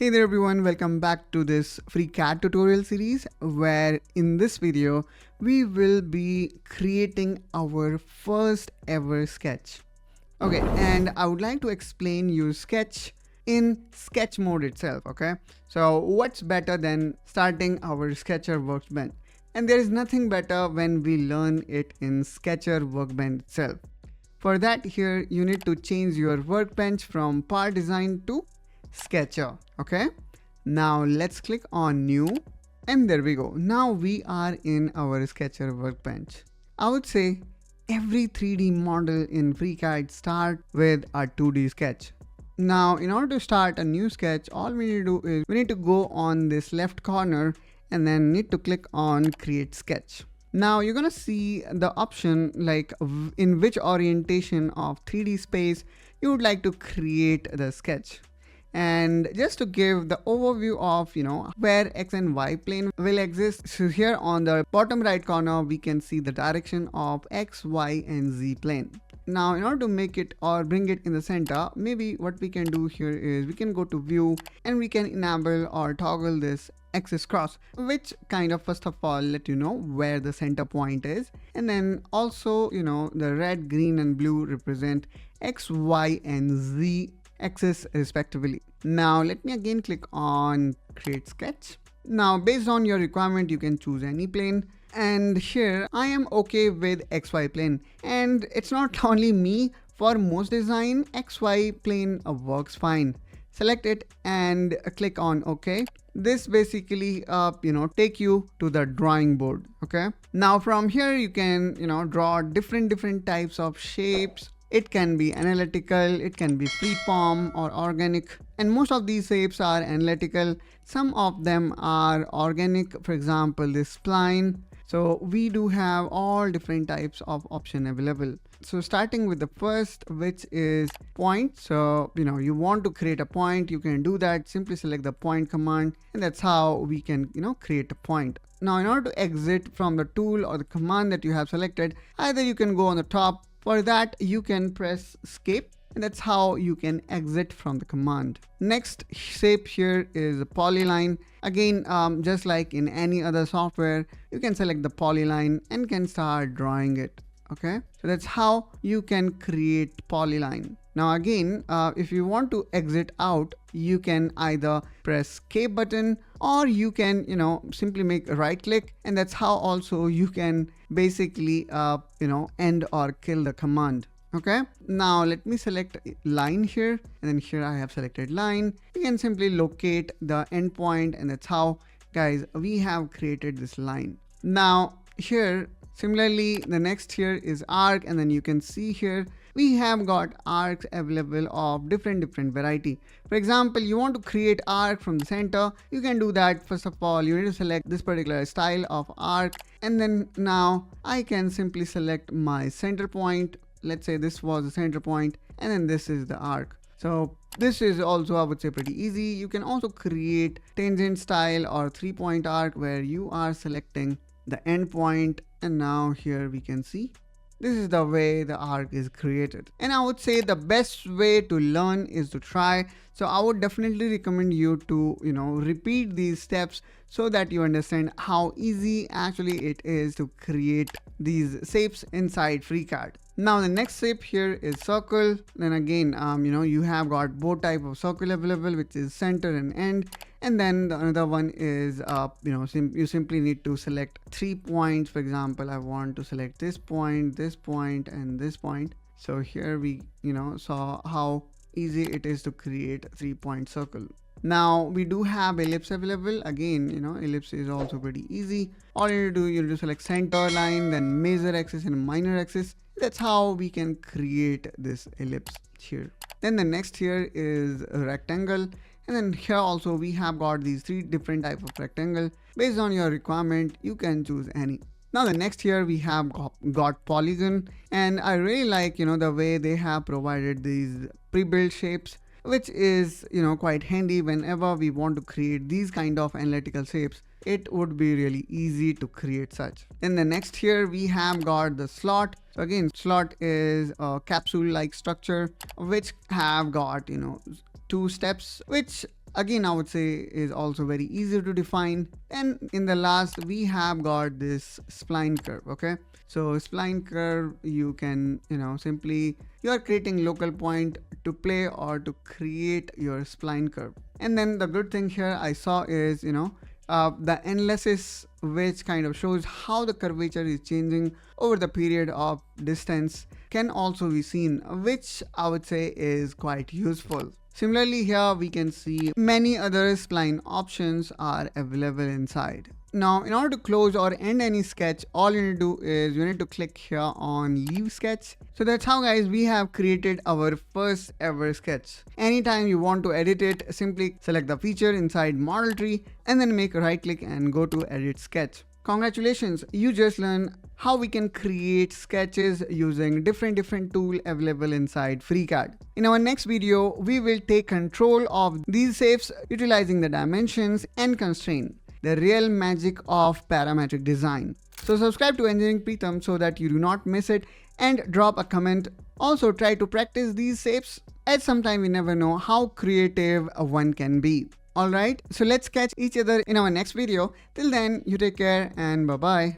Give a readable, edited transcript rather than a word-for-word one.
Hey there everyone, welcome back to this FreeCAD tutorial series where in this video we will be creating our first ever sketch. Okay, and I would like to explain you sketch in sketch mode itself. Okay, so what's better than starting our Sketcher Workbench? And there is nothing better when we learn it in Sketcher Workbench itself. For that, here you need to change your workbench from part design to Sketcher. Okay, now let's click on new, and there we go. Now we are in our Sketcher Workbench. I would say every 3D model in FreeCAD start with a 2D sketch. Now in order to start a new sketch, all we need to do is we need to go on this left corner and then need to click on create sketch. Now you're gonna see the option like in which orientation of 3D space you would like to create the sketch. And just to give the overview of where X and Y plane will exist, so here on the bottom right corner we can see the direction of X, Y and Z plane. Now in order to make it or bring it in the center, maybe what we can do here is we can go to view and we can enable or toggle this axis cross, which kind of first of all let you know where the center point is, and then also the red, green and blue represent X, Y and Z axis respectively. Now let me again click on create sketch. Now based on your requirement you can choose any plane, and here I am okay with XY plane, and it's not only me, for most design XY plane works fine. Select it and click on OK. This basically take you to the drawing board. Okay, now from here you can draw different types of shapes. It can be analytical, it can be freeform or organic, and most of these shapes are analytical. Some of them are organic, for example this spline. So we do have all different types of option available. So starting with the first, which is point. So you want to create a point, you can do that. Simply select the point command, and that's how we can create a point. Now in order to exit from the tool or the command that you have selected, either you can go on the top. For that you can press escape, and that's how you can exit from the command. Next shape here is a polyline. Again, just like in any other software, you can select the polyline and can start drawing it. Okay, so that's how you can create polyline. Now again, if you want to exit out, you can either press K button, or you can simply make a right click, and that's how also you can basically end or kill the command. Okay, now let me select line here, and then here I have selected line. You can simply locate the endpoint, and that's how guys we have created this line. Now here similarly the next here is arc, and then you can see here we have got arcs available of different variety. For example, you want to create arc from the center, you can do that. First of all you need to select this particular style of arc, and then now I can simply select my center point. Let's say this was the center point, and then this is the arc. So this is also, I would say, pretty easy. You can also create tangent style or 3-point arc where you are selecting the endpoint, and now here we can see this is the way the arc is created. And I would say the best way to learn is to try. So I would definitely recommend you to repeat these steps so that you understand how easy actually it is to create these shapes inside FreeCAD. Now the next shape here is circle. Then again you have got both type of circle available, which is center and end. And then the another one is you simply need to select 3 points. For example, I want to select this point and this point. So here we saw how easy it is to create a 3-point circle. Now we do have ellipse available. Again ellipse is also pretty easy. All you need to do, you need to select center line, then major axis and minor axis. That's how we can create this ellipse here. Then the next here is a rectangle. And then here also we have got these 3 different type of rectangle. Based on your requirement you can choose any. Now the next here we have got polygon, and I really like the way they have provided these pre-built shapes, which is quite handy whenever we want to create these kind of analytical shapes. It would be really easy to create such. Then the next here we have got the slot. So again, slot is a capsule like structure which have got 2 steps, which again I would say is also very easy to define. And in the last we have got this spline curve. Okay, so spline curve, you can simply you are creating local point to play or to create your spline curve. And then the good thing here I saw is the analysis, which kind of shows how the curvature is changing over the period of distance, can also be seen, which I would say is quite useful. Similarly, here we can see many other spline options are available inside. Now, in order to close or end any sketch, all you need to do is you need to click here on leave sketch. So that's how, guys, we have created our first ever sketch. Anytime you want to edit it, simply select the feature inside model tree and then make a right click and go to edit sketch. Congratulations, you just learned how we can create sketches using different tool available inside FreeCAD. In our next video, we will take control of these shapes utilizing the dimensions and constraint, the real magic of parametric design. So subscribe to Engineering Pritam so that you do not miss it, and drop a comment. Also try to practice these shapes, as sometimes we never know how creative one can be. Alright, so let's catch each other in our next video. Till then, you take care and bye bye.